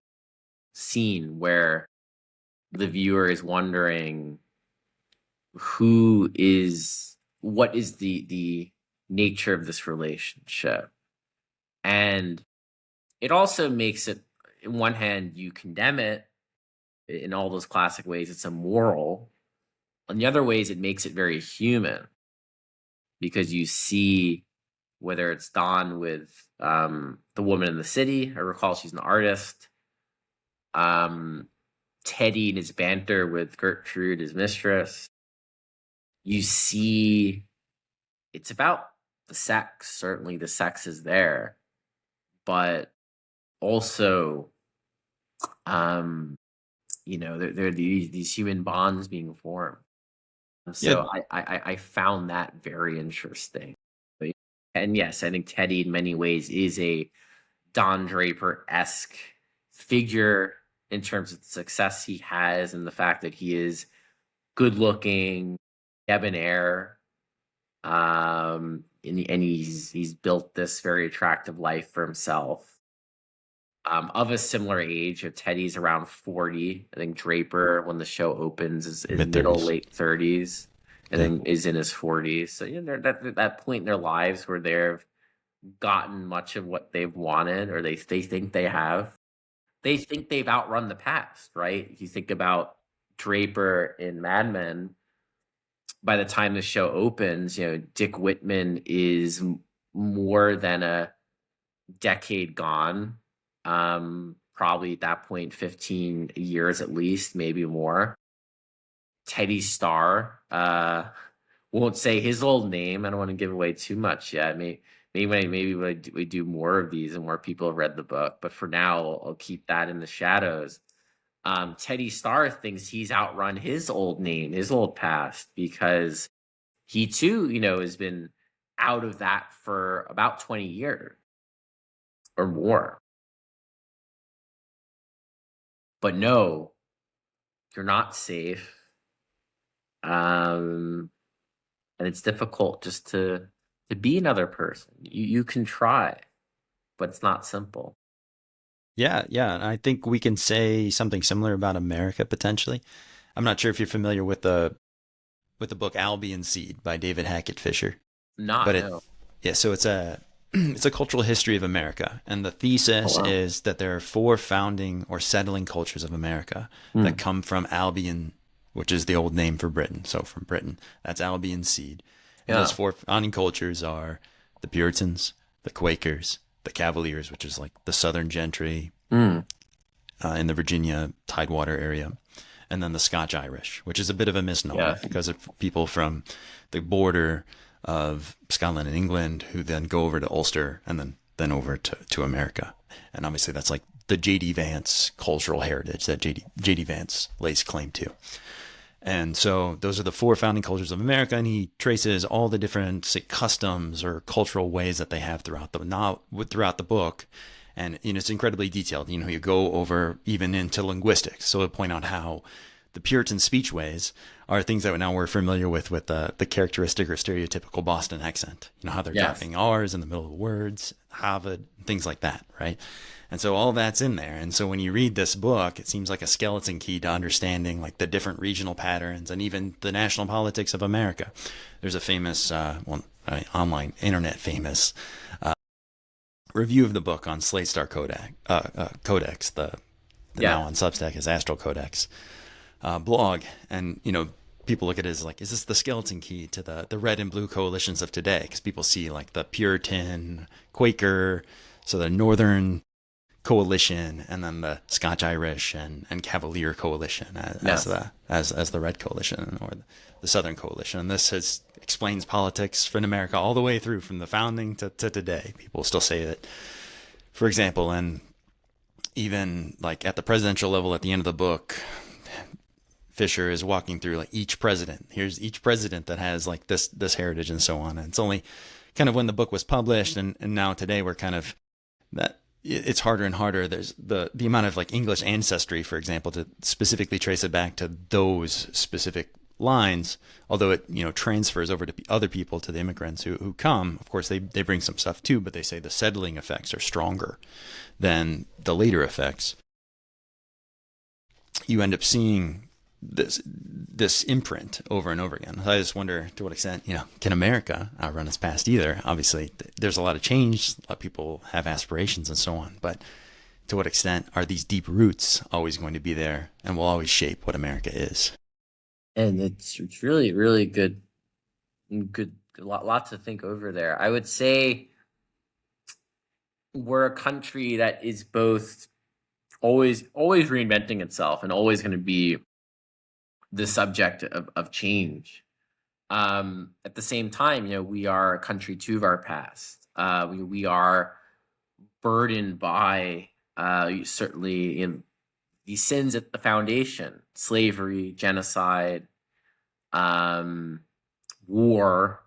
scene where the viewer is wondering what is the nature of this relationship. And it also makes it, in one hand, you condemn it in all those classic ways, it's immoral. On the other ways, it makes it very human because you see whether it's Don with the woman in the city. I recall she's an artist. Um, Teddy and his banter with Gertrude, his mistress. You see, it's about the sex. Certainly, the sex is there, but also, um, there are these human bonds being formed.
Yeah.
So I found that very interesting. And yes, I think Teddy in many ways is a Don Draper-esque figure in terms of the success he has and the fact that he is good looking, debonair, and he's built this very attractive life for himself. of a similar age. Teddy's around 40. I think Draper, when the show opens, is
Mid
middle
30s.
late 30s, and
Yeah.
then is in his 40s. So they're at that point in their lives where they've gotten much of what they've wanted, or they think they have. They think they've outrun the past, right? If you think about Draper in Mad Men, by the time the show opens, Dick Whitman is more than a decade gone. Probably at that point, 15 years at least, maybe more. Teddy Starr, won't say his old name. I don't want to give away too much yet. Maybe we do more of these and more people have read the book. But for now, I'll keep that in the shadows. Teddy Starr thinks he's outrun his old name, his old past, because he too, has been out of that for about 20 years or more. But no, you're not safe. Um, and it's difficult just to be another person. You can try, but it's not simple.
Yeah, yeah. And I think we can say something similar about America potentially. I'm not sure if you're familiar with the book Albion Seed by David Hackett Fisher,
Not
but it
no.
yeah, so it's a it's a cultural history of America, and the
Oh
thesis
wow.
is that there are four founding or settling cultures of America that
Hmm.
come from Albion, which is the old name for Britain. So from Britain, that's Albion Seed, and those
Yeah.
four founding cultures are the Puritans, the Quakers, the Cavaliers, which is like the Southern gentry
Hmm.
in the Virginia Tidewater area, and then the Scotch Irish, which is a bit of a misnomer
Yes.
because of people from the border of Scotland and England who then go over to Ulster and then over to America. And obviously that's like the J.D. Vance cultural heritage that J.D. Vance lays claim to. And so those are the four founding cultures of America, and he traces all the different say, customs or cultural ways that they have throughout the book. And it's incredibly detailed. You go over even into linguistics. So he'll point out how the Puritan speechways are things that now we're familiar with the characteristic or stereotypical Boston accent. How they're
Yes.
dropping R's in the middle of words, Harvard, things like that, right? And so all that's in there. And so when you read this book, it seems like a skeleton key to understanding like the different regional patterns and even the national politics of America. There's a famous, online internet famous review of the book on Slate Star Codex, the now
Yeah.
on Substack is Astral Codex blog, and people look at it as like, is this the skeleton key to the red and blue coalitions of today? Because people see like the Puritan, Quaker, so the Northern coalition, and then the Scotch Irish and Cavalier coalition
Yes.
as the Red coalition or the Southern coalition. And this explains politics in America all the way through from the founding to today. People still say that, for example, and even like at the presidential level at the end of the book, Fisher is walking through like each president. Here's each president that has like this heritage and so on. And it's only kind of when the book was published, and now today we're kind of that it's harder and harder. There's the amount of like English ancestry, for example, to specifically trace it back to those specific lines. Although it transfers over to other people, to the immigrants who come. Of course, they bring some stuff too, but they say the settling effects are stronger than the later effects. You end up seeing this imprint over and over again. I just wonder to what extent, can America outrun its past either? Obviously, there's a lot of change, a lot of people have aspirations and so on, but to what extent are these deep roots always going to be there and will always shape what America is?
And it's really really good lot to think over there. I would say we're a country that is both always reinventing itself and always going to be the subject of change. At the same time, we are a country too of our past. We are burdened by certainly in the sins at the foundation: slavery, genocide, um, war,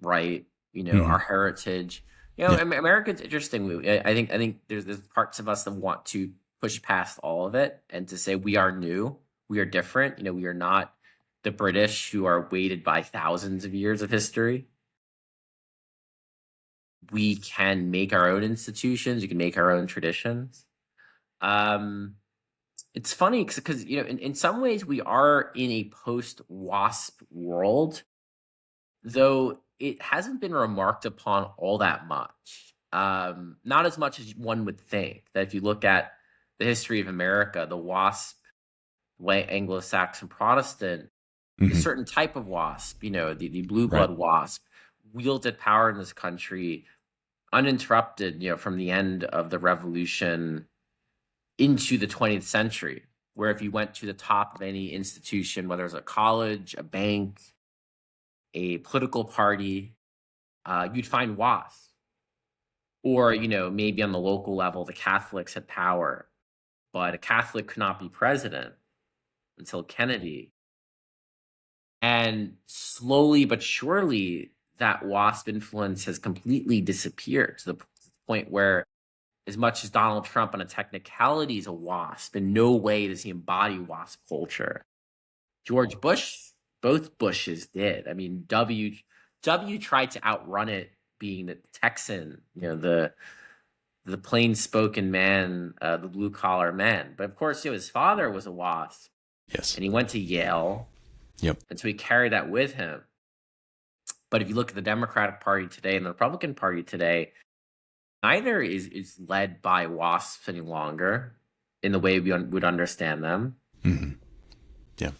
right?
Mm-hmm.
Our heritage.
Yeah.
America's interesting. I think there's parts of us that want to push past all of it and to say we are new, we are different. We are not the British who are weighted by thousands of years of history. We can make our own institutions. We can make our own traditions. Um, it's funny because in some ways we are in a post WASP world, though it hasn't been remarked upon all that much. Not as much as one would think. That if you look at the history of America, the WASP, white Anglo-Saxon Protestant, a
Hmm.
certain type of WASP, the blue
Right.
blood WASP, wielded power in this country uninterrupted, from the end of the revolution into the 20th century, where if you went to the top of any institution, whether it's a college, a bank, a political party, you'd find WASP. Or, maybe on the local level, the Catholics had power, but a Catholic could not be president until Kennedy. And slowly but surely, that WASP influence has completely disappeared to the point where, as much as Donald Trump on a technicality is a WASP, in no way does he embody WASP culture. George Bush, both Bushes did. I mean, W tried to outrun it, being the Texan, the plain spoken man, the blue collar man. But of course, his father was a WASP,
Yes.
and he went to Yale,
Yep.
and so he carried that with him. But if you look at the Democratic Party today and the Republican Party today, neither is led by WASPs any longer in the way we would understand them.
Hmm. Yeah.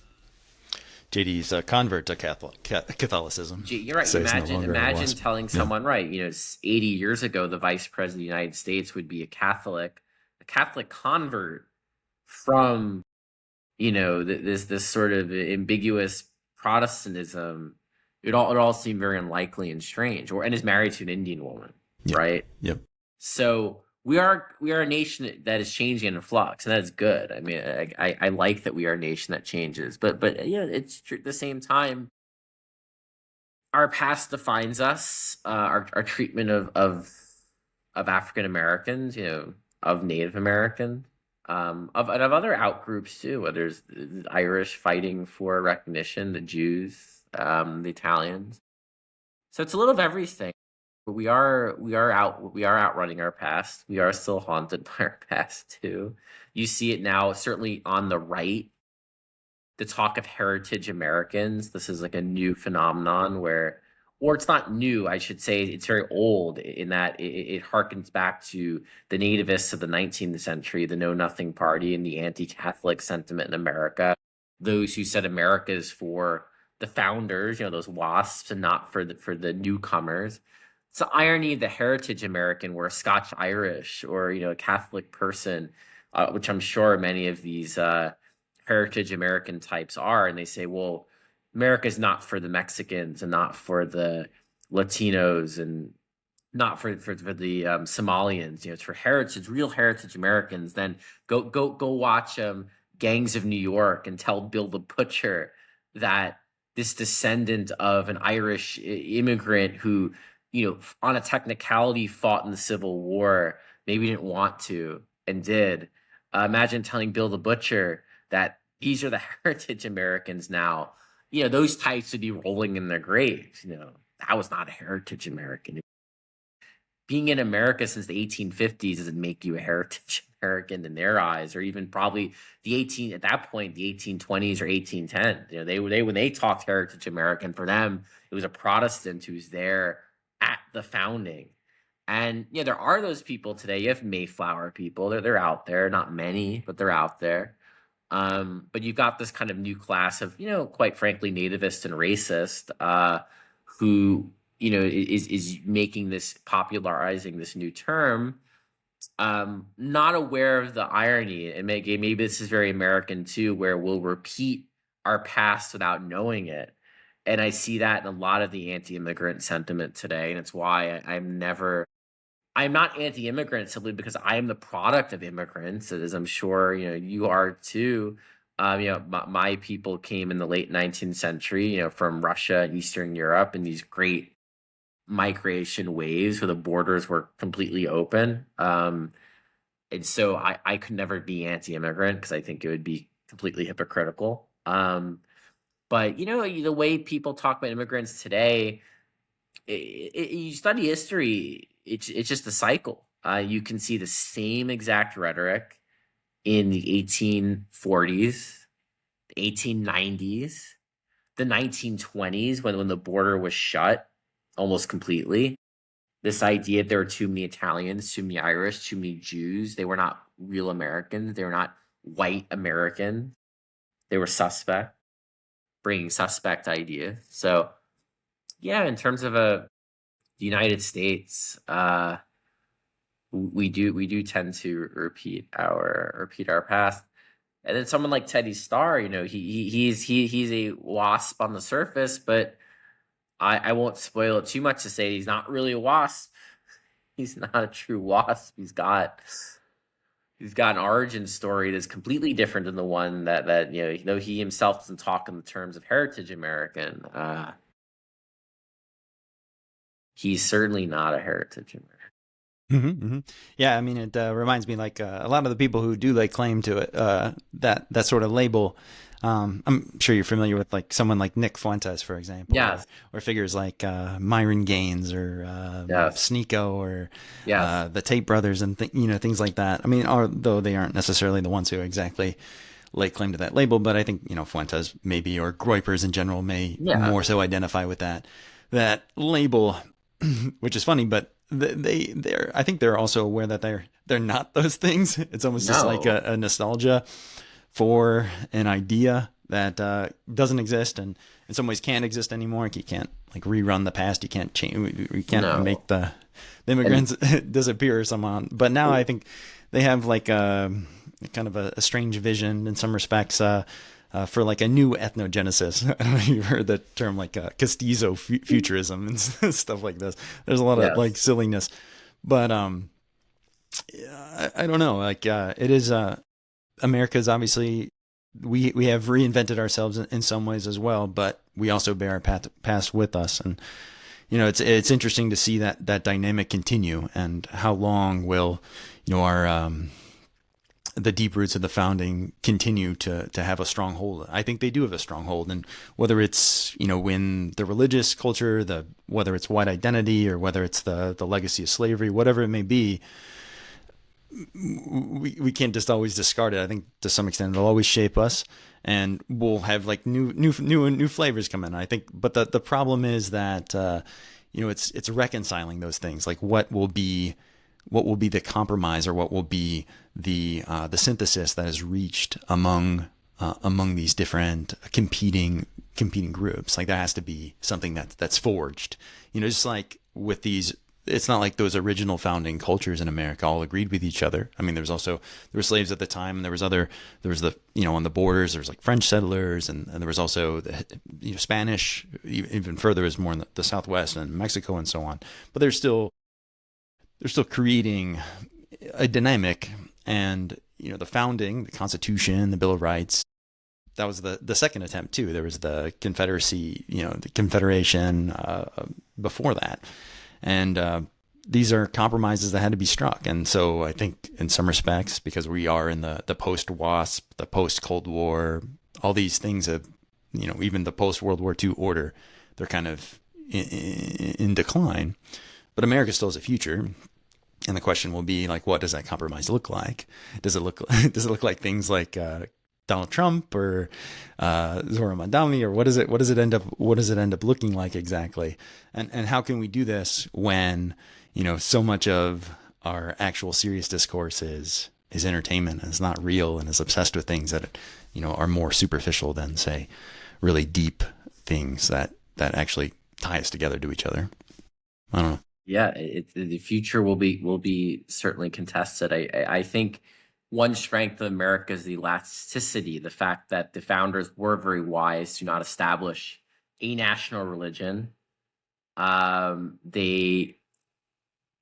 JD's a convert to Catholicism.
Gee, you're right.
Says no
Imagine,
longer a
imagine
wasp.
telling
Yeah.
someone, right, 80 years ago, the vice president of the United States would be a Catholic convert from, this sort of ambiguous Protestantism. It all seemed very unlikely and strange. And is married to an Indian woman,
Yep.
right?
Yep.
So we are a nation that is changing and in flux, and that is good. I mean, I like that we are a nation that changes, but it's true. At the same time, our past defines us. Our treatment of African Americans, of Native Americans, of other out groups too. Whether there's the Irish fighting for recognition, the Jews, the Italians. So it's a little of everything. But we are outrunning our past. We are still haunted by our past too. You see it now, certainly on the right, the talk of heritage Americans. This is like a new phenomenon or it's not new, I should say. It's very old in that it harkens back to the nativists of the 19th century, the Know Nothing Party, and the anti-Catholic sentiment in America. Those who said America is for the founders, those WASPs, and not for the newcomers. It's the irony of the heritage American, where a Scotch Irish or a Catholic person, which I'm sure many of these heritage American types are, and they say, well, America is not for the Mexicans and not for the Latinos and not for the Somalians. It's for heritage, real heritage Americans. Then go watch Gangs of New York and tell Bill the Butcher that this descendant of an Irish immigrant who, on a technicality fought in the Civil War, maybe didn't want to and did. Imagine telling Bill the Butcher that these are the heritage Americans now. Those types would be rolling in their graves. That was not a heritage American. Being in America since the 1850s doesn't make you a heritage American in their eyes, or even probably at that point, the 1820s or 1810s. They when they talked heritage American, for them, it was a Protestant who's there at the founding. And yeah, there are those people today. You have Mayflower people. They're out there, not many, but they're out there. But you've got this kind of new class of, quite frankly, nativist and racist, who, is making this, popularizing this new term, not aware of the irony. And maybe this is very American too, where we'll repeat our past without knowing it. And I see that in a lot of the anti-immigrant sentiment today. And it's why I'm not anti-immigrant simply because I am the product of immigrants, as I'm sure you are too. My people came in the late 19th century, from Russia and Eastern Europe, in these great migration waves where the borders were completely open. And so I could never be anti-immigrant because I think it would be completely hypocritical. But the way people talk about immigrants today, you study history, it's just a cycle. You can see the same exact rhetoric in the 1840s, the 1890s, the 1920s when the border was shut almost completely. This idea that there were too many Italians, too many Irish, too many Jews. They were not real Americans. They were not white Americans. They were suspect, bringing suspect ideas. So yeah, in terms of the United States, we do tend to repeat our past. And then someone like Teddy Starr, he's a wasp on the surface, but I won't spoil it too much to say he's not really a wasp. He's not a true wasp. He's got an origin story that's completely different than the one that though he himself doesn't talk in the terms of heritage American. He's certainly not a heritage American.
Hmm. Yeah, I mean, it reminds me like a lot of the people who do lay claim to it, that sort of label. I'm sure you're familiar with like someone like Nick Fuentes, for example,
Yes,
or figures like Myron Gaines or
yes,
Sneeko or
yes,
the Tate brothers and things like that. I mean, although they aren't necessarily the ones who exactly lay claim to that label, but I think Fuentes maybe or Groypers in general may
yeah,
more so identify with that label, which is funny, but they're I think they're also aware that they're not those things. It's almost just like
no,
a nostalgia for an idea that doesn't exist and in some ways can't exist anymore. You can't like rerun the past. You can't change. We can't
no,
make the
and
immigrants disappear somehow. But now I think they have like a kind of a strange vision in some respects. For like a new ethnogenesis. I don't know if you've heard the term like castizo futurism and stuff like this. There's a lot of like
yes,
silliness, but I don't know. Like it is America's obviously we have reinvented ourselves in some ways as well, but we also bear our past with us, and it's interesting to see that dynamic continue, and how long will our the deep roots of the founding continue to have a strong hold. I think they do have a strong hold, and whether it's in the religious culture, whether it's white identity, or whether it's the legacy of slavery, whatever it may be, we can't just always discard it. I think to some extent it'll always shape us, and we'll have like new flavors come in. I think, but the problem is that it's reconciling those things. Like what will be the compromise, or what will be the synthesis that is reached among these different competing groups. Like there has to be something that's forged. Just like with these, it's not like those original founding cultures in America all agreed with each other. I mean, there were slaves at the time, and there was the on the borders, there was like French settlers, and there was also the Spanish. Even further is more in the Southwest and Mexico and so on. But they're still creating a dynamic, and the founding, the Constitution, the Bill of Rights. That was the second attempt too. There was the Confederacy, the Confederation before that, and these are compromises that had to be struck. And so I think in some respects, because we are in the post WASP, the post Cold War, all these things have, even the post World War II order, they're kind of in decline. But America still has a future, and the question will be like, what does that compromise look like? Does it look does it look like things like Donald Trump or Zora Madami, or what does it end up looking like exactly? And how can we do this when so much of our actual serious discourse is entertainment and is not real, and is obsessed with things that are more superficial than, say, really deep things that actually tie us together to each other. I don't know.
yeah. The future will be certainly contested. I think one strength of America is the elasticity, the fact that the founders were very wise to not establish a national religion. They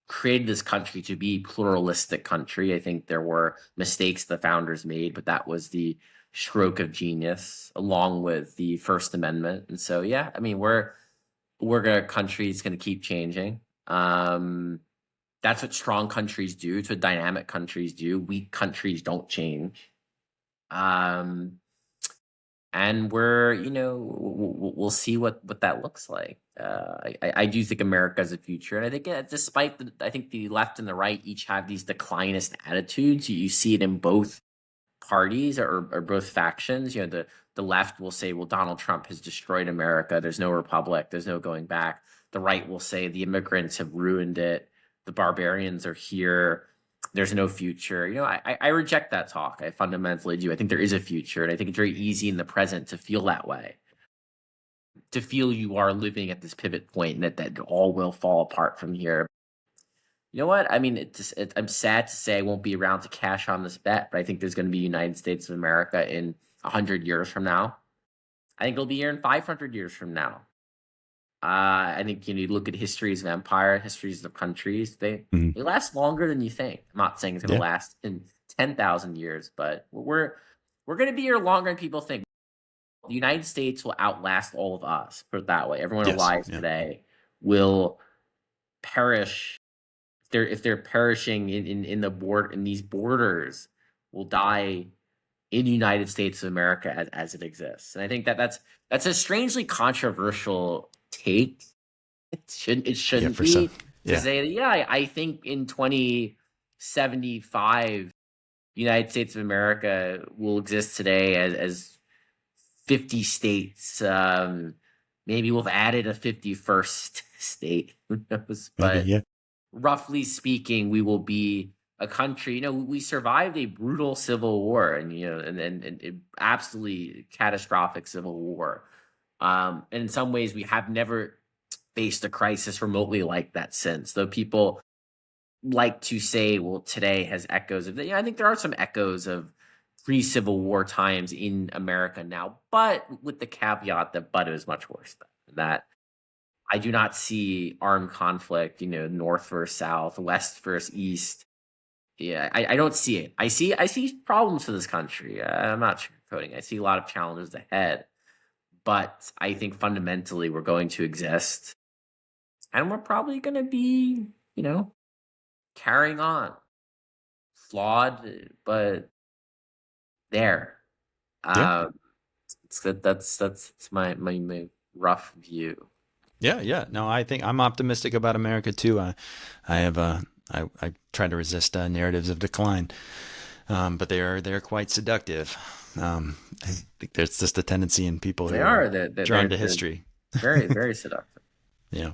created this country to be a pluralistic country. I think there were mistakes the founders made, but that was the stroke of genius, along with the First Amendment. And so, yeah, I mean, we're a country that's going to keep changing. That's what strong countries do. It's what dynamic countries do. Weak countries don't change. Um, and we'll see what that looks like. I do think America has a future, and I think despite I think the left and the right each have these declinist attitudes. You see it in both parties or both factions. The left will say, well, Donald Trump has destroyed America. There's no republic. There's no going back. The right will say the immigrants have ruined it. The barbarians are here. There's no future. I reject that talk. I fundamentally do. I think there is a future, and I think it's very easy in the present to feel that way, to feel you are living at this pivot point and that all will fall apart from here. You know what? I mean, I'm sad to say I won't be around to cash on this bet, but I think there's going to be United States of America in 100 years from now. I think it'll be here in 500 years from now. I think you look at histories of empire, histories of countries. They
Mhm.
they last longer than you think. I'm not saying it's going to
Yeah.
last in 10,000 years, but we're going to be here longer than people think. The United States will outlast all of us. Put it that way. Everyone
Yes.
alive
Yeah.
today will perish. If they're perishing in these borders, will die in the United States of America as it exists. And I think that's a strangely controversial take. It
Yeah.
shouldn't
For some.
be, to
Yeah.
say that, yeah, I think in 2075 the United States of America will exist today as 50 states. Maybe we've added a 51st state. Who knows?
Maybe.
But
Yeah.
roughly speaking, we will be a country. We survived a brutal civil war, and absolutely catastrophic civil war. And in some ways, we have never faced a crisis remotely like that since. Though people like to say, well, today has echoes of that. I think there are some echoes of pre-Civil War times in America now, but with the caveat that but is much worse than that. I do not see armed conflict, North versus South, West versus East. Yeah, I don't see it. I see problems for this country. I'm not sugarcoating. I see a lot of challenges ahead, but I think fundamentally we're going to exist, and we're probably going to be, carrying on, flawed, but there.
Yeah.
Um, that's my rough view.
Yeah. Yeah. No, I think I'm optimistic about America too. I have I try to resist narratives of decline, but they're quite seductive. I think there's just a tendency in people
They
who are
are
drawn to
they're
history.
very very seductive.
Yeah.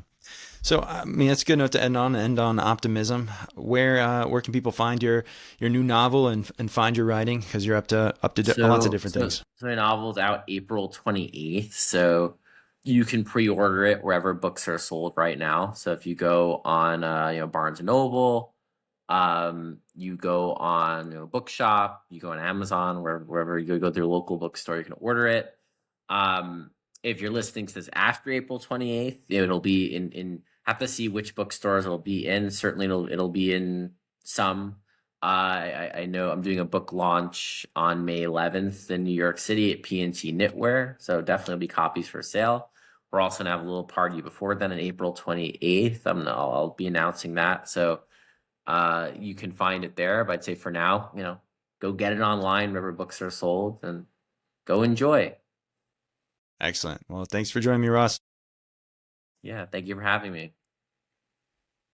So I mean, that's a good note to end on optimism. Where can people find your new novel and find your writing? Because you're up to lots of
So,
different
so,
things.
so my novel's out April 28th. So you can pre-order it wherever books are sold right now. So if you go on, Barnes and Noble, you go on, Bookshop, you go on Amazon, wherever you go to your local bookstore, you can order it. Um, if you're listening to this after April 28th, it'll be have to see which bookstores it'll be in. Certainly it'll be in some. I know I'm doing a book launch on May 11th in New York City at PNT Knitwear, so definitely be copies for sale. We're also gonna have a little party before then on April 28th. I'll be announcing that, so you can find it there. But I'd say for now, go get it online wherever books are sold and go enjoy.
Excellent. Well, thanks for joining me, Ross.
Yeah, thank you for having me.